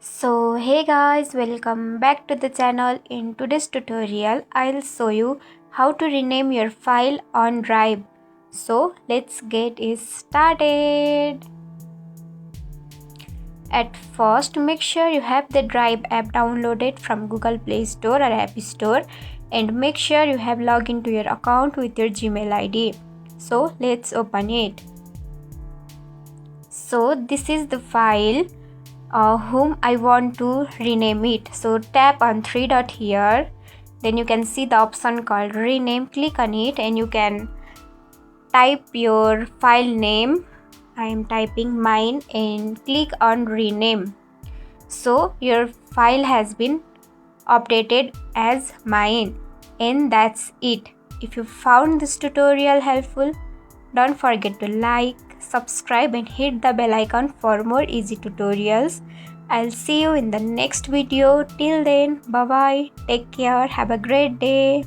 So hey guys, welcome back to the channel. In today's tutorial I'll show you how to rename your file on Drive. So let's get it started. At first, make sure you have the Drive app downloaded from Google Play Store or App Store, and make sure you have logged into your account with your Gmail ID. So let's open it. So this is the file whom I want to rename it. So tap on three dot here, then you can see the option called rename. Click on it and you can type your file name. I am typing mine and click on rename. So your file has been updated as mine, and that's it. If you found this tutorial helpful, don't forget to like, subscribe and hit the bell icon for more easy tutorials. I'll see you in the next video. Till then, bye bye, take care, have a great day.